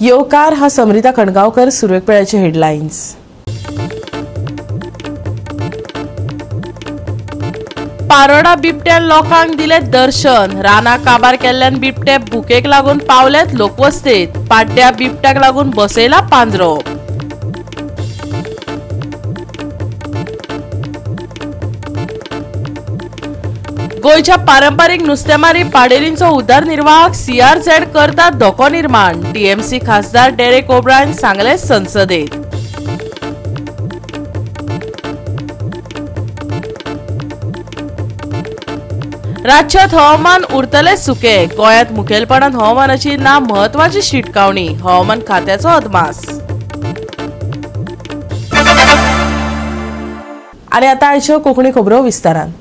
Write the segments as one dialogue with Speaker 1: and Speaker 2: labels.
Speaker 1: येवकार हा समृता खणगावकर. सुरवेक वेळाचे हेडलाईन्स. पारोडा बिबट्यान लोकांक दिले दर्शन. रानां काबार केल्ल्यान बिबटे भुकेक लागून पावलेत लोकवस्तेत. पाड्ड्या बिबट्याक लागून बसयला पांजरो. गोयच्या पारंपारीक नुस्तेमारी पाडेलींचो उदरनिर्वाहाक CRZ करता धोको निर्माण. TMC खासदार डेरेक ओब्रायन सांगले संसदेत. राज्यात हवामान उरतले सुके. गोंयांत मुखेलपणान हवामानाची ना महत्वाची शिटकावणी. हवामान खात्याचो अदमास. आनी आतां आयच्यो कोंकणी खबरो विस्तारान.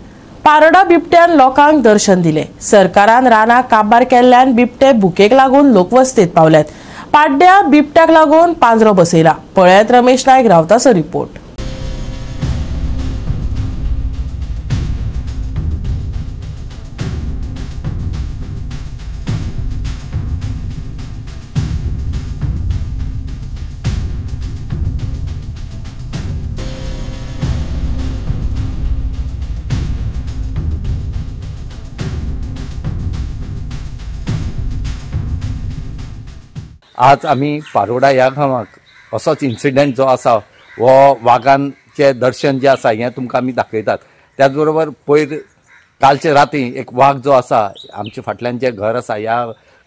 Speaker 1: पारोडा बिबट्यान लोकांक दर्शन दिले. सरकारान रानां काबार केल्ल्यान बिबटे भुकेक लागून लोकवस्तेत पावल्यात. पाड्ड्या बिबट्याक लागून पांजरो बसयला. पळयात रमेश नायक रावताचो रिपोर्ट.
Speaker 2: आज आम्ही पारोडा ह्या गांवाक असोच इन्सिडंट जो आसा वो वाघांचे दर्शन जे आसा हें तुमकां आमी दाखयतात. त्याच बरोबर पयर कालचे राती एक वाघ जो आसा आमचे फाटल्यान जे घर आसा ह्या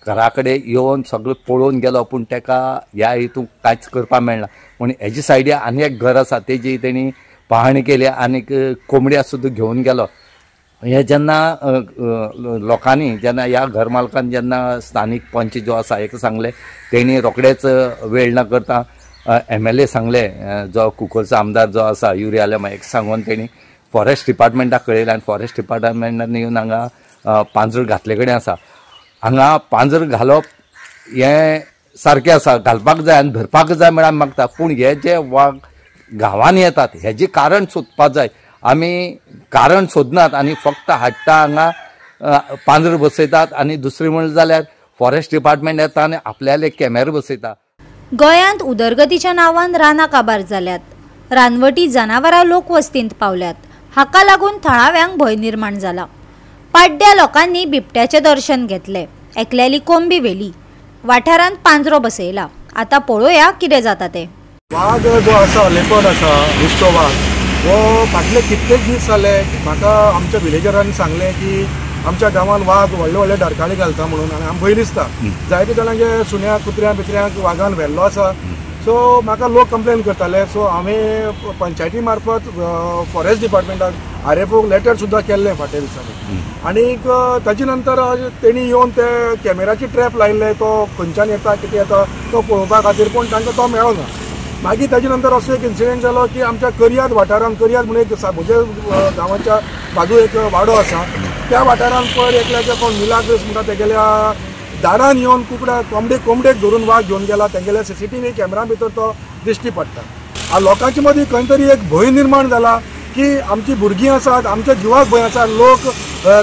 Speaker 2: घरा कडेन येवन सगळें पळोवन गेलो, पूण तेका ह्या हितून कांयच करपाक मेळना. पूण हेजे सायडीन आनी एक घर आसा तेजी तेणी पाहणी केली आनीक कोंबड्या सुद्दां घेवन गेलो. हे जेन्ना लोकांनी जेन्ना ह्या घर मालकान जेन्ना स्थानीक पंच जो आसा हेका सांगले, तेणी रोखडेच वेळ न करता MLA सांगले, जो कुंकळचो आमदार जो आसा युरी आलेमा हेका सांगून तेणी फॉरेस्ट डिपार्टमेंटाक कळयलें आनी फॉरेस्ट डिपार्टमेंटान येवन हांगा पांजर घातले कडेन आसा. हांगा पांजर घालप हें सारकें आसा, घालपाक जाय आनी धरपाक जाय म्हण आमी मागता. पूण हे जे वाघ गांवांत येतात हेजें कारण सोदपाक जाय. आमी कारण सोदनात आनी फक्त हाडटा हांगा पांजर बसयतात आनी दुसरें म्हणलें जाल्यार फॉरेस्ट डिपार्टमेंट येता आनी आपल्याले कॅमेरा बसयता.
Speaker 3: गोंयांत उदरगतीच्या नांवान रानां काबार जाल्यात. रानवटी जनावरां लोकवस्तींत पावल्यात. हाका लागून थळाव्यांक भंय निर्माण जाला. पाड्ड्या लोकांनी बिबट्याचे दर्शन घेतले. एकल्याली कोंबी व्हेली. वाठारांत पांजरो बसयला. आतां पळोवया कितें जाता ते.
Speaker 4: वाघ जो आसा, लेपर्ड आसा, विश्व वाघ, वो फाटले कितलेक दीस जाले म्हाका आमच्या विलेजरांनी सांगलें की आमच्या गांवांत वाघ व्हडले व्हडले डरकाळी घालता म्हणून. आनी आमकां भंय दिसता. जायते जाणांचे सुण्याक कुत्र्यांक बित्र्यांक वाघान व्हेल्लो आसा. सो म्हाका लोक कंप्लेन करताले. सो हांवें पंचायती मार्फत फॉरेस्ट डिपार्टमेंटाक RFOक लेटर सुद्दां केल्लें फाटल्या दिसांनी. आनीक ताचे नंतर तेणी येवन ते कॅमेराची ट्रॅप लायिल्ले, तो खंयच्यान येता कितें येता तो पळोवपा खातीर, पूण तांकां तो मेळोना. मागीर ताचे नंतर असो एक इन्सिडेंट जालो की आमच्या करियाद वाठारांत, करियाद म्हणून एक साबोजे गांवाच्या बाजू एक वाडो आसा, त्या वाठारांत पयर एकल्याचे कोण मिलाग्रेस म्हणटा तेगेल्या दारान येवन कोंबडेक धरून वाघ घेवन गेला. तेगेल्या CCTV कॅमेरा भितर तो दिश्टी पडटा. लोकांचे मदीं खंय तरी एक भंय निर्माण जाला की आमची भुरगीं आसात, आमच्या जिवाक भंय आसा. लोक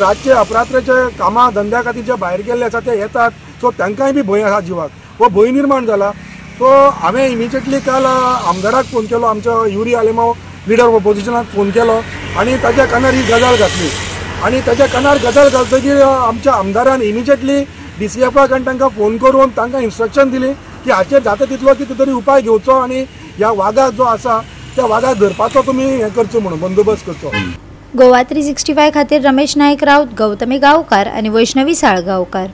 Speaker 4: रातचे अपरात्रेचे कामां धंद्या खातीर जे भायर गेल्ले आसा ते येतात. सो तांकांय बी भंय आसा जिवाक. हो भंय निर्माण जाला. सो हांवें इमिजिएटली काल आमदाराक फोन केलो, आमचो युरी आलेमाव लिडर ऑपोजिशनाक फोन केलो आनी ताच्या कानार ही गजाल घातली. आनी ताच्या कानार गजाल घालतकीर आमच्या आमदारान इमिजिएटली DCFाक आनी तांकां फोन करून तांकां इन्स्ट्रक्शन दिली की हाचेर जाता तितलो कितें तरी उपाय घेवचो आनी ह्या वाघाक जो आसा त्या वाघाक धरपाचो तुमी हें करचो म्हणून बंदोबस्त करचो.
Speaker 3: गोवा 365 खातीर रमेश नायक राऊत, गौतमी गांवकार आनी वैष्णवी साळगांवकार.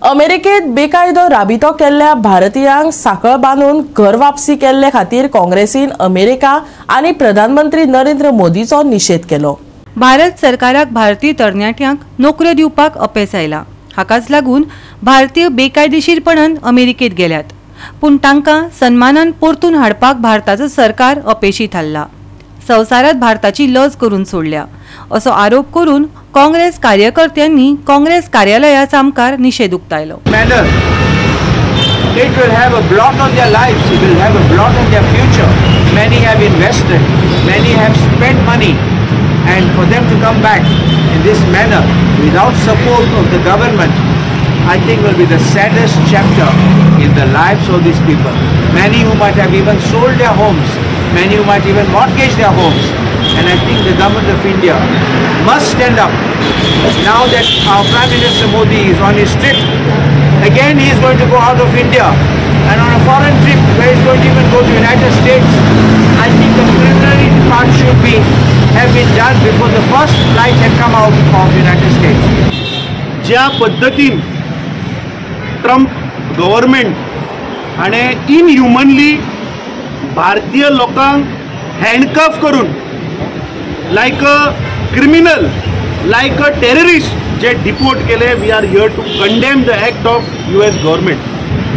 Speaker 1: अमेरिकेत बेकायदो राबितो केल्ल्या भारतीयांक साखळ बांदून घर वापसी केल्ले खातीर काँग्रेसीन अमेरिका आनी प्रधानमंत्री नरेंद्र मोदीचो निशेध केलो.
Speaker 5: भारत सरकाराक भारतीय तरणाट्यांक नोकऱ्यो दिवपाक अपेस आयला. हाकाच लागून भारतीय बेकायदेशीरपणान अमेरिकेत गेल्यात. पूण तांकां सन्मानान परतून हाडपाक भारताचो सरकार अपेशी थारला. संवसारात भारताची लज करून सोडल्या असो आरोप करून काँग्रेस कार्यकर्त्यांनी काँग्रेस कार्यालयाचा आमकार निषेध उक्तायलो.
Speaker 6: It will have a blot on their lives. It will have a blot on their future. invested, many have spent money, and for them to come back in this manner without support of the government, I think will be the saddest chapter in the lives of these people. Many who might have even sold their homes, many who might even mortgage their homes, and I think the government of India must stand up. Now that our Prime Minister Modi is on his trip, again he is going to go out of India and on a foreign trip where he is going to even go to United States. I think the preliminary part should have been done before the first flight had come out of United States.
Speaker 7: ज्या पद्धतीन Trump government आणि इनह्युमनली भारतीय लोकांक handcuff करून like a criminal, like a terrorist जे deport केले, we are here to condemn the act of US government.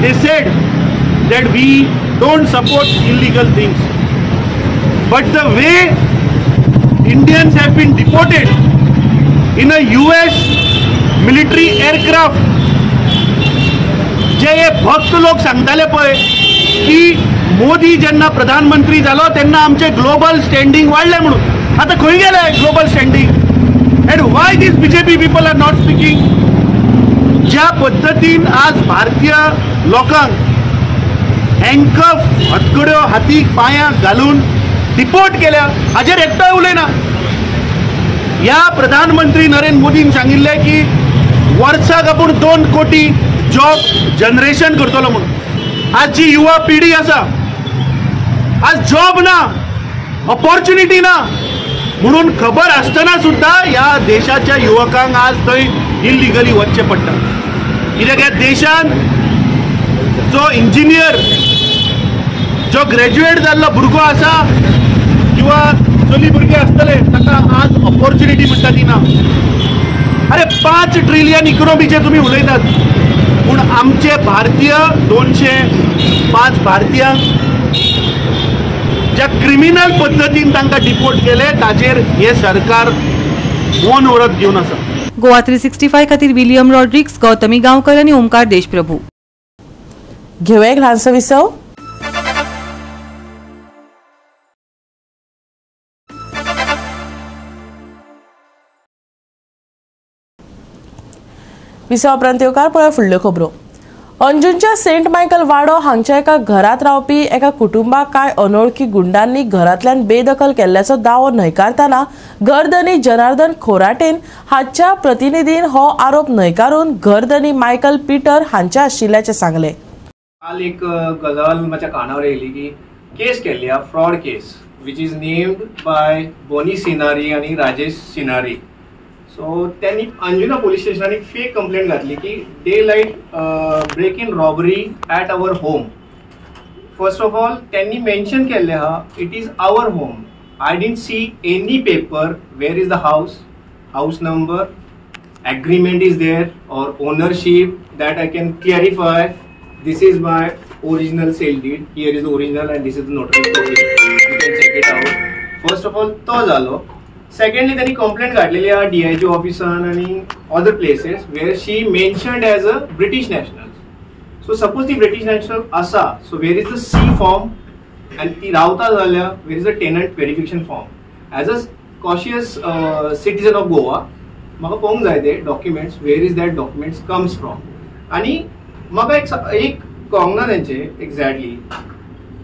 Speaker 7: They said that we don't support illegal things, but the way Indians have been deported in a US military aircraft, जे भक्त लोक सांगताले पळय की मोदी जेन्ना प्रधानमंत्री जालो तेन्ना आमचे ग्लोबल स्टँडिंग वाडले म्हणून, आता खंय गेले global standing? And why these BJP people are not speaking? ज्या पद्धतीन आज भारतीय लोकांक हँडकफ, हतकड्यो हातीक पांयांक घालून डिपोर्ट केल्या, हाजेर एकटोय उलयना. ह्या प्रधानमंत्री नरेंद्र मोदीन सांगिल्ले की वर्साक आपूण 2 कोटी जॉब जनरेशन करतलो म्हणून. आज जी युवा पिढी आसा, आज जॉब ना, ऑपॉर्च्युनिटी ना म्हणून खबर आसतना सुद्धा ह्या देशाच्या युवकांक आज थंय इल्लिगली वचचें पडटा. कित्याक ह्या देशान जो इंजिनियर, जो ग्रॅज्युएट जाल्लो भुरगो आसा किंवा चली भुरगे आसतले, ताका आज ऑपॉर्च्युनिटी म्हणटा ती ना. अरे 5 ट्रिलियन इकॉनॉमीचे तुम्ही उलयतात, पूण आमचे भारतीय 205 भारतीयांक ज्या क्रिमिनल पद्धतीन तांकां डिपोर्ट केले ताजेर हे सरकार मौन व्रत घेवन आसा.
Speaker 5: गोवा 365 खातीर विलियम रॉड्रिक्स, गौतमी गांवकर आनी ओमकार देशप्रभू.
Speaker 1: घेऊया एक ल्हानसो विसव. विसवा उपरांत येवकार पळय फुडल्यो खबरो. अंजुनच्या सेंट मायकल वाडो हांगच्या एका घरात रावपी एका कुटुंबाक कांय अनवळखी गुंडांनी घरांतल्यान बेदखल केल्ल्याचो दावो न्हयकारतना घरधनी जनार्दन खोराटेन हाच्या प्रतिनिधीन हो आरोप न्हयकारून घरधनी मायकल पीटर हांचे आशिल्ल्याचे सांगले.
Speaker 8: काल एक गजाल माझ्या कानावर येयली की केस केल्ली हा, fraud case which is named by Boni Sinari आणि राजेश सिनारी. सो त्यांनी अंजुना पोलीस स्टेशनात एक फेक कंप्लेंट घातली की daylight break in robbery at our home. First of all त्यांनी मेन्शन केले हा it is our home. I didn't see any paper where is the house number, agreement is there or ownership that I can clarify. This is my original sale deed. Here is the original and this is the notary copy. You can check it out. First of all, तो झालो. Secondly, त्यांनी complaint घातलेली आहे DIG ऑफिसान आणि other places where she mentioned as a British national. So suppose ती British national असा, so where is the C form and ती रावता झाल्या, where is the tenant verification form? As a cautious citizen of Goa, म्हाका पळोवंक जाय ते documents, where is that documents comes from. आणि म्हाका एक कळंगना तेंचे एक्झॅक्टली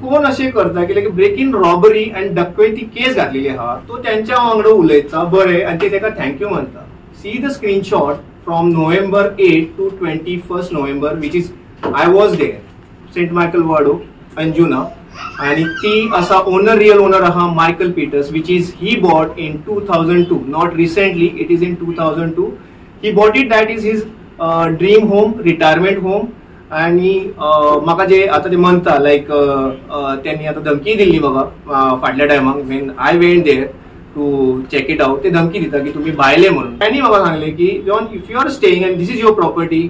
Speaker 8: कोण अशें करता की लायक ब्रेक इन रॉबरी अँड डकैती केस घातलेली आहा, तो त्यांच्या वांगडा उलयता बरें आनी ते ताका थँक्यू म्हणटा. See the screenshot from November 8 to 21st November which is I was there, Saint Michael Vaddo Anjuna. आणि ती असा ओनर, रियल ओनर आहा Michael Peters, which is he bought in 2002, not recently, it is in 2002. He bought it, that is his dream home, retirement home. आणि म्हाका जे आता ते म्हणता लायक त्यांनी आता धमकी दिल्ली म्हाका फाटल्या टायमाक when I went there to check it out. ते धमकी दिता की तुम्ही भायले म्हणून. त्यांनी म्हाका सांगले की if you are staying and this is your property,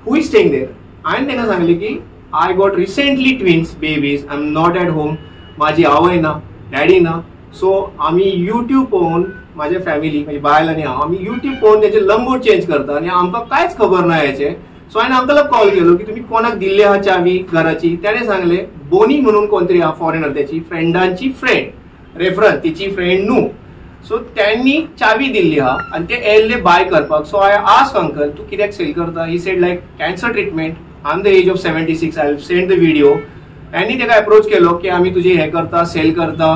Speaker 8: who is staying there? हांवें त्यांना सांगले की I got recently twins babies. I'm not at home. माझी आवय ना, डॅडी ना. सो आम्ही YouTube पळोवन माझ्या फॅमिली, माझी बायल आणि आम्ही YouTube पळोवन त्याचे लंगूट चेंज करता आणि आमकां कांयच खबर ना याचे. सो हांवें अंकलाक कॉल केलो की तुम्ही कोणाक दिल्ली आहा चावी घराची. त्याने सांगले बोनी म्हणून कोणतरी हा फॉरेनर, त्याची फ्रेंडांची फ्रेंड. रेफरन्स तिची फ्रेंड न्हू. सो त्यांनी चावी दिल्ली हा आणि ते येयल्ले बाय करपाक. सो आय आस्क अंकल तू कित्याक सेल करता. He said like cancer treatment I am the age of 76. I send the video. त्यांनी ताका अप्रोच केलो की आम्ही तुझे हे करता सेल करता.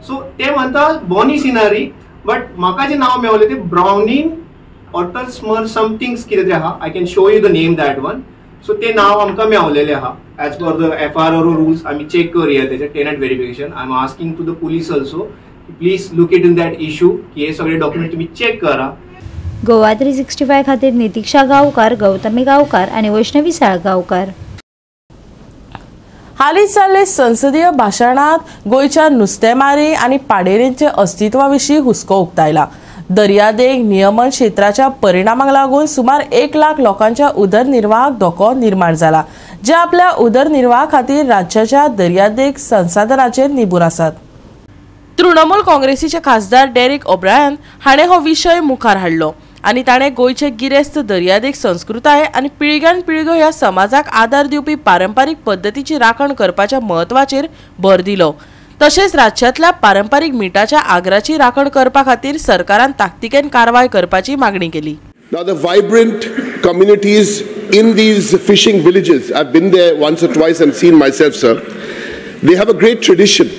Speaker 8: सो ते म्हणता बॉनी सिनारी बट म्हाका जे नाव मेळ्ळें ते ब्राउनिंग ऑटरस्मर समथिंग कितें तरी आहा. I can show you the name that one. So ते नाव आमकां मेळलेले आहा as per the FRO rules. आम्ही चेक करूया त्याचे tenant verification. I am asking to the police also please look it in that issue की हे सगळे डॉक्युमेंट तुम्ही चेक करा.
Speaker 3: गोवा 365 खातीर नितीक्षा गांवकार, गौतमी गांवकार आणि वैष्णवी साळगांवकार.
Speaker 1: हालींच जाल्ले संसदीय भाशणात गोंयच्या नुस्तेमारी आणि पाडेरींचे अस्तित्वाविशीं हुस्को उक्तायला. दर्यादेग नियमन क्षेत्राच्या परिणामाक लागून सुमार 1 लाख लोकांच्या उदरनिर्वाहाक धोको निर्माण जाला, जे आपल्या उदरनिर्वाहा खातीर राज्याच्या दर्यादेग संसाधनाचेर निबूर आसात. तृणमूल काँग्रेसीचे खासदार डेरेक ओब्रायन हाणें हो विशय मुखार हाडलो आनी ताणें गोंयचे गिरेस्त दर्यादेग संस्कृताय आनी पिळग्यान पिळग्यो ह्या समाजाक आदार दिवपी पारंपारीक पद्दतीची राखण करपाच्या म्हत्वाचेर भर दिलो. तशेंच राज्यांतल्या पारंपारीक मिठाच्या आगराची राखण करपा खातीर सरकारान ताकतिकेन कारवाय करपाची मागणी केली.
Speaker 9: Now the vibrant communities in these fishing villages, I've been there once or twice and seen myself, sir. They have a great tradition,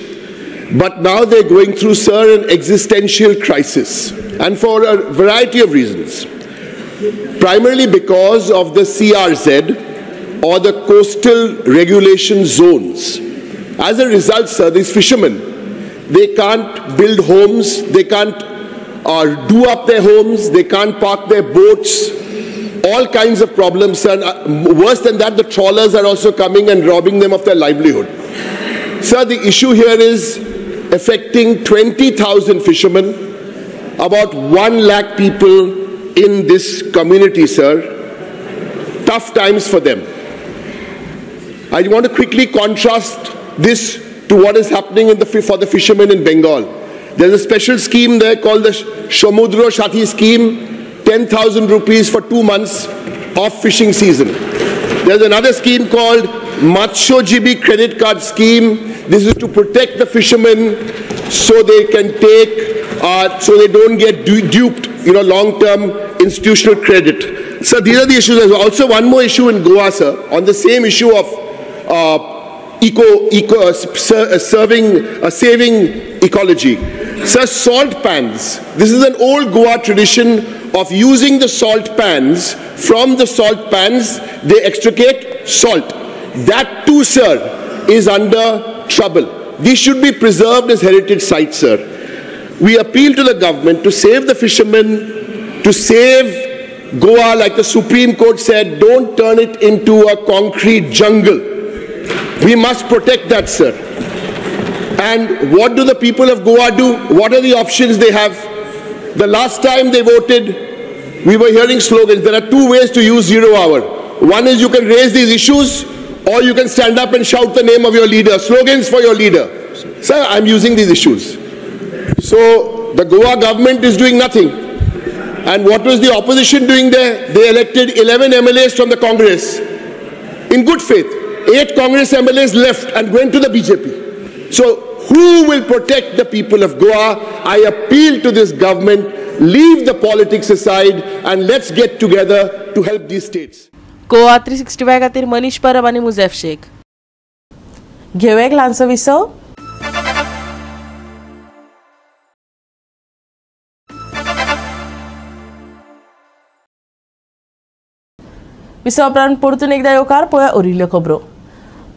Speaker 9: but now they're going through, sir, an existential crisis, and for a variety of reasons. Primarily because of the CRZ or the coastal regulation zones. As a result, sir, these fishermen, they can't build homes, they can't do up their homes, they can't park their boats, all kinds of problems. And worse than that, the trawlers are also coming and robbing them of their livelihood. Sir, the issue here is affecting 20,000 fishermen, about 1 lakh people in this community, sir. Tough times for them. I want to quickly contrast this to what is happening for the fishermen in Bengal. There's a special scheme there called the Samudra Sathi scheme, 10,000 rupees for 2 months off fishing season. There's another scheme called Matsyojibi credit card scheme. This is to protect the fishermen so they can take, so they don't get duped, long-term institutional credit. So these are the issues. There's also one more issue in Goa, sir, on the same issue of saving ecology. Sir, salt pans. This is an old Goa tradition of using the salt pans. From the salt pans, they extricate salt. That too, sir, is under trouble. These should be preserved as heritage sites, sir. We appeal to the government to save the fishermen, to save Goa, like the Supreme Court said, don't turn it into a concrete jungle. We must protect that, sir. And what do the people of Goa do? What are the options they have? The last time they voted, we were hearing slogans. There are 2 ways to use 0 hour. One is you can raise these issues, or you can stand up and shout the name of your leader, slogans for your leader. Sir, I'm using these issues. So the Goa government is doing nothing. And what was the opposition doing there? They elected 11 MLAs from the Congress in good faith. 8 Congress MLAs left and went to the BJP. So who will protect the people of Goa? I appeal to this government, leave the politics aside and let's get together to help these states.
Speaker 1: Goa 365 खातीर मनीष परब आणि मुझेफ शेख. घेवया एक ल्हानसो विसव. विसव उपरांत परतून एकदा येवकार पळया उरिल्ल्यो खबरो.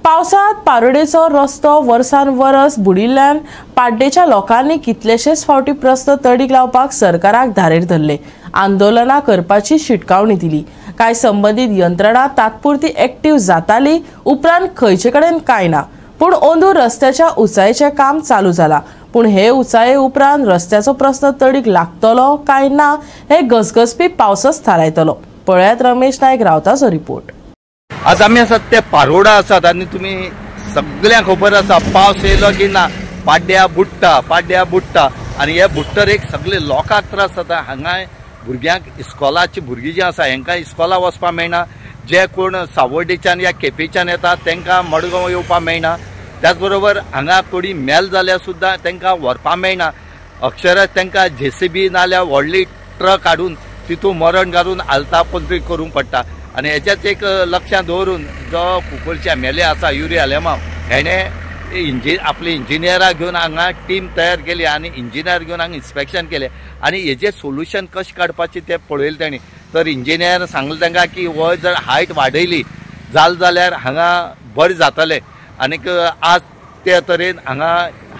Speaker 1: पावसात पारोडेचो रस्तो वर्सान वरस बुडिल्ल्यान पाड्डेच्या लोकांनी कितलेशेच फावटी प्रस्न तडीक लावपाक सरकाराक धारेर धरले. आंदोलनां करपाची शिटकावणी दिली. कांय संबंधीत यंत्रणा तात्पुरती एक्टिव्ह जाताली, उपरांत खंयचे कडेन कांय ना. पूण अंदूर रस्त्याच्या उंचायेचें काम चालू जाला. पूण हे उंचाये उपरांत रस्त्याचो प्रस्न तडीक लागतलो काय ना हे गजगजपी पावसच थारायतलो. पळयात रमेश नायक रावताचो रिपोर्ट.
Speaker 2: आज आमी आसात ते पारोडा आसात आनी तुमी सगळ्यांक खबर आसा पावस येयलो की ना पाड्ड्या बुडटा आनी हे बुडटर एक सगळे लोकांक त्रास जाता. हांगा भुरग्यांक इस्कॉलाची भुरगीं जी आसा हांकां इस्कॉला वचपाक मेळना. जे कोण सावर्डेच्यान या केपेच्यान येतात तांकां मडगांव येवपाक मेळना. त्याच बरोबर हांगा कोणी मेल जाल्यार सुद्दां तांकां व्हरपा मेळना, अक्षरश तांकां JCB नाल्यार व्हडली ट्रक हाडून तितून मरण घालून आलता पलटी करूंक पडटा. आनी हेच्याच एक लक्षांत दवरून जो कुंकळचे MLA आसा युरी आलेमांव हेणें आपले इंजिनियरां घेवन हांगा टीम तयार केली आनी इंजिनियर घेवन हांगा इन्स्पेक्शन केलें आनी हेजें सोल्युशन कशें काडपाचें तें पळयलें तेणी. तर इंजिनियर सांगलें तांकां की हो जर हायट वाडयली जाल्यार हांगा बरें जातलें. आनीक आज ते तरेन हांगा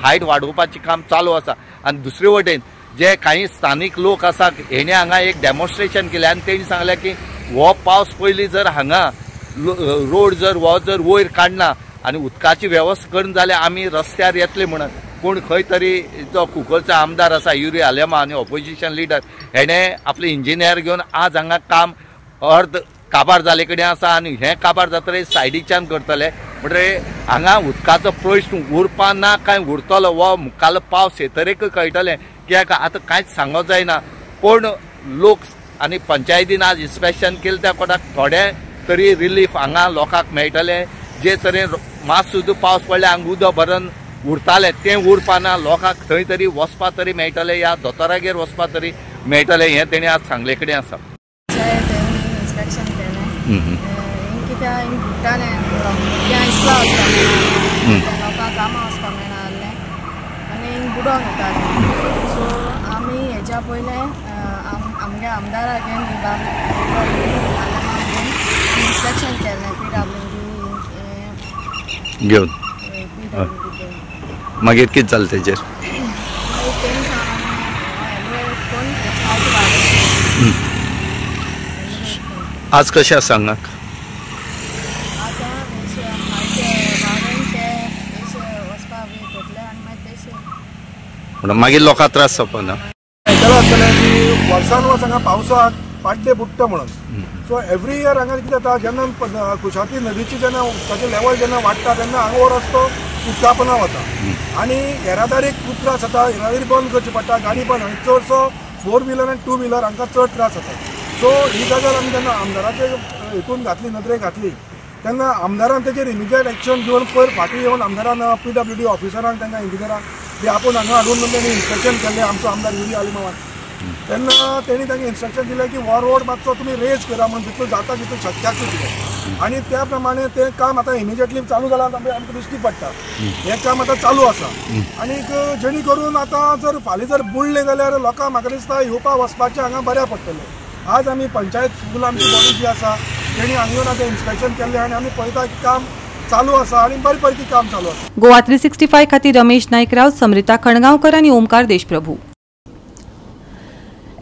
Speaker 2: हायट वाडोवपाचें काम चालू आसा. आनी दुसरे वटेन जे काही स्थानीक लोक आसा हेणे हांगा एक डेमॉन्स्ट्रेशन केलें आनी तेणी सांगलें की हो पावस पयलीं जर हांगा रोड जर वयर काडना आनी उदकाची वेवस्था करून जाल्यार आमी रस्त्यार येतले म्हणून. पूण खंय तरी जो कुंकळचो आमदार आसा युरी आलेमा आनी ऑपोजिशन लिडर हेणें आपले इंजिनियर घेवन आज हांगा काम अर्द काबार जाले कडेन आसा आनी हें काबार जातकीर सायडीच्यान करतले. म्हणटकीर हांगा उदकाचो प्रश्न उरपा ना काय उरतलो हो मुखाल्लो पावस हे तरेक कळटलें. कित्याक आतां कांयच सांगोंक जायना. पूण लोक आनी पंचायतीन आज इन्स्पेक्शन केलें त्या कोणाक थोडे तरी रिलीफ हांगा लोकांक मेळटलें. जे तरेन मात सुद्दां पावस पडल्यार हांगा उदक भरून उरतालें तें उरपा ना. लोकांक थंय तरी वचपा तरी मेळटलें या दोतोरागेर वचपा तरी मेळटलें हें तेणी आज सांगले कडेन आसा.
Speaker 10: इन्स्पेक्शन केलें कित्याक बुड्डालें त्या इसला वचपाक लोकांक कामां वचपाक मेळना जाल्लें आनी बुडोवन येतालें. सो आमी हेच्या पयलें आमगे आमदाराक इन्स्पेक्शन केलें PWD
Speaker 2: घेवन मागीर कितें जालें तेजेर? आज कशें आसा हांगा? मागीर लोकांक त्रास जावपाना?
Speaker 4: आयकलां आसतलें की वर्सान वर्स हांगा पावसाक पाड्डे बुडटा म्हणून. सो एवरी इयर हांगा कितें जाता जेन्ना कुशावती नदीची जेन्ना उदकाचें लेवल जेन्ना वाडटा तेन्ना हांगा हो रस्तो उदकापना वता आनी येरादारीक खूब त्रास जाता. येरादारी बंद करची पडटा, गाडी बंद आनी चडसो 4 व्हिलर आनी 2 व्हिलर हांकां चड त्रास जाता. सो ही गजाल आमी जेन्ना आमदाराचे हितून घातली नदरेक घातली तेन्ना आमदारान तेजेर इमिजिएट एक्शन घेवन पयर फाटीं येवन आमदारान PWD ऑफिसरांक तांकां इंजिनियरांक बी आपूण हांगा हाडून तेणी इन्स्पेक्शन केल्लें आमचो आमदार युरी आलेमावान. तेन्ना तेणी तांकां इन्स्ट्रक्शन दिलें की हो रोड मातसो तुमी रेज करा म्हणून जितून जाता तितून शक्य आसा तितलें. आनी त्या प्रमाणे तें काम आतां इमिजिएटली चालू जालां आमकां दिश्टी पडटा. हें काम आतां चालू आसा आनीक जेणे करून आतां जर फाल्यां जर बुडलें जाल्यार लोकांक म्हाका दिसता येवपा वचपाचें हांगा बऱ्या पडटलें. आज आमी पंचायत स्कूल आमची बॉडी जी आसा तेणी हांगा येवन आतां इन्स्पेक्शन केल्लें आनी आमी पळयता की काम चालू आसा आनी बरे पैकी काम चालू आसा.
Speaker 5: गोवा 365 खातीर रमेश नायकराव, समृता खणगांवकर आनी ओमकार देशप्रभू.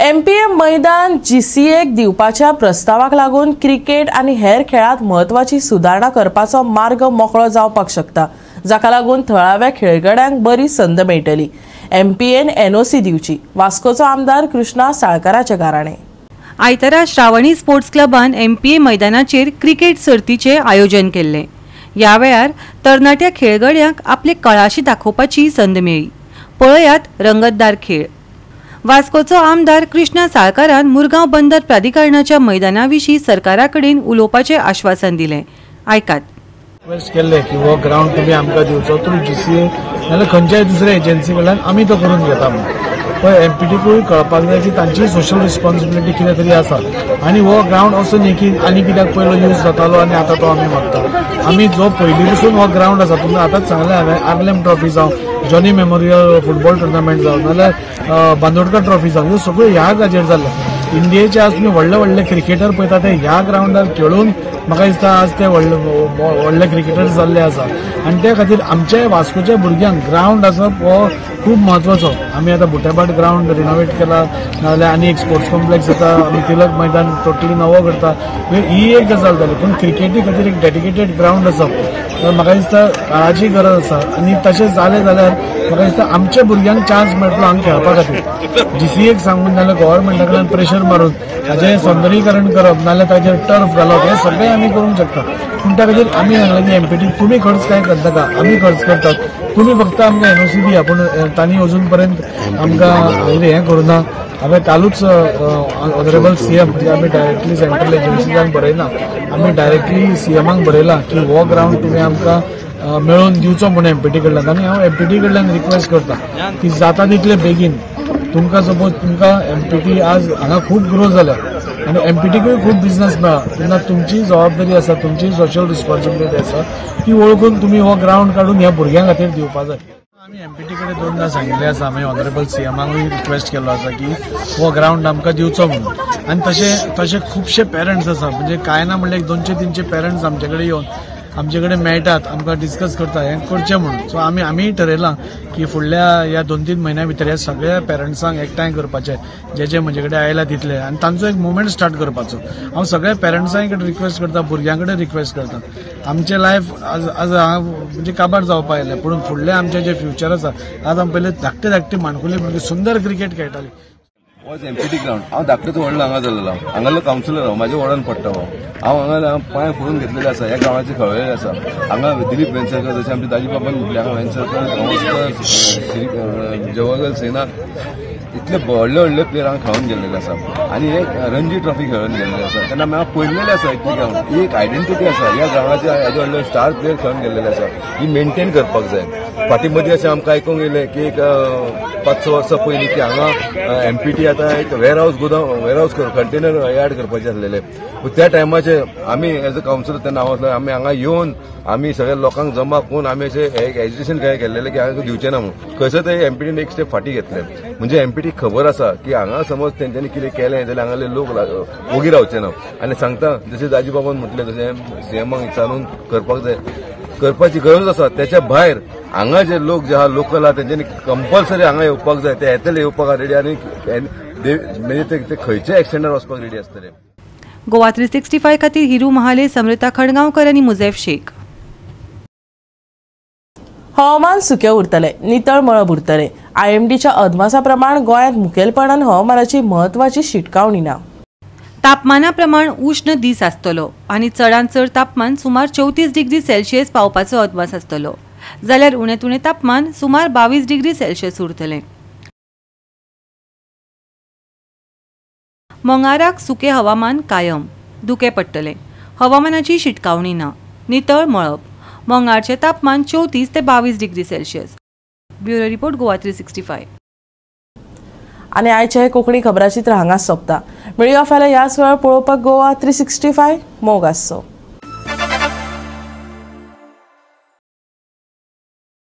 Speaker 1: MPM मैदान GCAक दिवपाच्या प्रस्तावाक लागून क्रिकेट आनी हेर खेळांत म्हत्वाची सुदारणा करपाचो मार्ग मोकळो जावपाक शकता, जाका लागून थळाव्या खेळगड्यांक बरी संद मेळटली. MPN NOC दिवची, वास्कोचो आमदार कृष्णा साळकाराचे गाराणें.
Speaker 5: आयतारा श्रावणी स्पोर्ट्स क्लबान MPA मैदानाचेर क्रिकेट सर्तीचे आयोजन केल्लें. ह्या वेळार तरणाट्या खेळगड्यांक आपले कळाशी दाखोवपाची संद मेळ्ळी. पळयात रंगतदार खेळ. वास्कोचो आमदार कृष्णा साळकारान मुरगांव बंदर प्राधिकरणाच्या मैदाना विशीं सरकारा कडेन उलोवपाचें आश्वासन दिलें. आयकात.
Speaker 11: रिक्वेस्ट केल्ले की हो ग्राउंड तुमी आमकां दिवचो थ्रू GCA नाल्यार खंयच्याय दुसऱ्या एजन्सी कडल्यान आमी तो करून घेता म्हणून. पण MPDकूय कळपाक जाय की तांची सोशल रिस्पॉन्सिबिलिटी कितें तरी आसा आनी हो ग्राउंड असो न्ही की आनी कित्याक पयलो यूज जातालो आनी आतां तो आमी मागता. आमी जो पयलीं पसून हो ग्राउंड आसा तुमकां आतांच सांगलें हांवें आर्लेम ट्रॉफी जावं, जॉनी मेमोरियल फुटबॉल टुर्नामेंट जावं नाल्यार बांदोडकर ट्रॉफी जावं, ह्यो सगळ्यो ह्या जाग्यार जाल्यो. इंडियेचे आज तुमी व्हडले व्हडले क्रिकेटर पळयता ते ह्या ग्राउंडार खेळून म्हाका दिसता आज ते व्हडले क्रिकेटर जाल्ले आसा आनी त्या खातीर आमच्या वास्कोच्या भुरग्यांक ग्राउंड आसप हो खूब म्हत्वाचो. आमी आतां बुटेबाट ग्राउंड रिनोवेट केला नाजाल्यार आनी एक स्पोर्ट्स कॉम्प्लेक्स जाता, आमी तिलक मैदान टोटली नवो करता. ही एक गजाल जाली. पूण क्रिकेटी खातीर एक डेडिकेटेड ग्राउंड आसप म्हाका दिसता काळाची गरज आसा आनी तशें जालें जाल्यार म्हाका दिसता आमच्या भुरग्यांक चान्स मेळटलो हांगा खेळपा खातीर. GCAक सांगून नाल्यार गव्हर्मेंटा कडल्यान प्रेशर मारून ताचें सौंदर्यीकरण करप नाल्यार ताचेर टर्फ घालप हें सगळें आमी करूंक शकता. पूण त्या खातीर आमी सांगलें की MPD तुमी खर्च कांय करनाका, आमी खर्च करतात, तुमी फक्त आमकां NOC दिया. पूण तांणी अजून पर्यंत आमकां हें करूना. हांवें कालूच ऑनरेबल CM म्हणजे आमी डायरेक्टली सेंट्रल एजन्सीजांक बरयना, आमी डायरेक्टली CMाक बरयला की हो ग्राउंड तुमी आमकां मेळून दिवचो म्हणून एमपीटी कडल्यान आनी हांव एमपीटी कडल्यान रिक्वेस्ट करता की जाता तितले बेगीन तुमकां सपोज तुमकां एमपीटी आज हांगा खूब ग्रो जाल्या आनी एमपीटीकूय खूब बिझनस मेळ्ळा तेन्ना तुमची जबाबदारी आसा तुमची सोशल रिस्पॉन्सिबिलिटी आसा ती वळखून तुमी हो ग्राउंड काडून ह्या भुरग्यां खातीर दिवपा जाय. आमी एमपीटी कडेन दोनदा सांगिल्लें आसा आमी ऑनरेबल सीएमाकूय रिक्वेस्ट केल्लो आसा की हो ग्राउंड आमकां दिवचो म्हणून आनी तशे खुबशे पेरंट्स आसा म्हणजे कांय ना म्हणल्यार 200-300 पेरंट्स आमचे कडेन येवन आमचे कडेन मेळटात आमकां डिस्कस करता हें करचें म्हणून. सो आमीय ठरयलां की फुडल्या ह्या 2-3 म्हयन्या भितर ह्या सगळ्या पेरंट्सांक एकठांय करपाचें जे म्हजे कडेन आयला तितले आनी तांचो एक मुवमेंट स्टार्ट करपाचो. हांव सगळ्या पेरंट्सां कडेन रिक्वेस्ट करता भुरग्यां कडेन रिक्वेस्ट करता आमचें लायफ आज म्हणजे काबार जावपा आयलें पूण फुडलें आमचें जें फ्युचर आसा आज आमी पयले धाकटे माणकुले भुरगे सुंदर क्रिकेट खेळटाले.
Speaker 12: वॉज एमपीटी ग्राउंड हांव धाकटेचो व्हडलो हांगा जाल्लो हांगालो कावन्सिलर हांव म्हाज्या वॉर्डान पडटा हांव हांगा पांय फोडून घेतलेले आसा ह्या गांवाचे खळयले आसा. हांगा दिलीप वेंसरकर जशें आमचे दाजी बाबान म्हटलें हांगा वेंसरकर जवाहरलाल सेना इतले व्हडले प्लेयर हांगा खेळून गेल्लेले आसा आनी एक रणजी ट्रॉफी खेळून गेल्लेले आसा तेन्ना हांव पळयलेले आसा इतली ग्राउंड ही एक आयडेंटिटी आसा ह्या ग्राउंडाचे हेजे व्हडले स्टार प्लेयर खेळून गेल्लेले आसा ही मेंटेन करपाक जाय. फाटीं मदीं अशें आमकां आयकूंक येयलें की एक 5-6 वर्सां पयलीं की हांगा एमपीटी आतां एक वेअरहाऊस कंटेनर यार्ड करपाचें आसलेलें त्या टायमाचे आमी एज अ कावन्सिलर तेन्ना हांव आमी हांगा येवन आमी सगळ्या लोकांक जमा करून आमी अशें एज्युकेशन काय केल्लेलें की हांगा दिवचें ना म्हणून खंयसर ते एमपीटीन एक स्टेप फाटीं घेतलें म्हणजे एमपीटी खबर आसा की हांगा समज तेंच्यांनी कितें केलें जाल्यार हांगाले लोक ओगी रावचे ना आनी सांगता जशें दाजी बाबान म्हटलें तशें सीएमाक विचारून करपाक जाय करपाची गरज आसा. त्याच्या भायर हांगा जे लोक जे आहा लोकल आहा तेंच्यांनी कंपल्सरी हांगा येवपाक जाय ते येतले येवपाक रेडी आनी म्हणजे ते खंयच्या एक्सटेंडार वचपाक रेडी आसतले.
Speaker 5: गोवा 365 खातीर हिरू महाले, समृता खडगांवकर आनी मुझैफ शेख.
Speaker 1: हवामान सुकें उरतलें, नितळ मळब उरतलें. IMDच्या अदमासा प्रमाण गोंयांत मुखेलपणान हवामानाची म्हत्वाची शिटकावणी ना.
Speaker 5: तापमाना प्रमाण उष्ण दीस आसतलो आनी चडांत चड तापमान सुमार 34 डिग्री सेल्सियस पावपाचो अदमास आसतलो जाल्यार उणेंत उणें तापमान सुमार 22 डिग्री सेल्सियस उरतलें. मंगळाराक सुकें हवामान कायम, धुकें पडटलें. हवामानाची शिटकावणी ना, नितळ मळब. मंगळारचें तापमान 34 ते 22 degree Celsius. Bureau report Goa 365.
Speaker 1: आनी आयचे कोंकणी खबराचित्र हांगाच सोंपता. मेळया फाल्यां ह्याच वेळार पळोवपाक गोवा 365 मोग आसचो.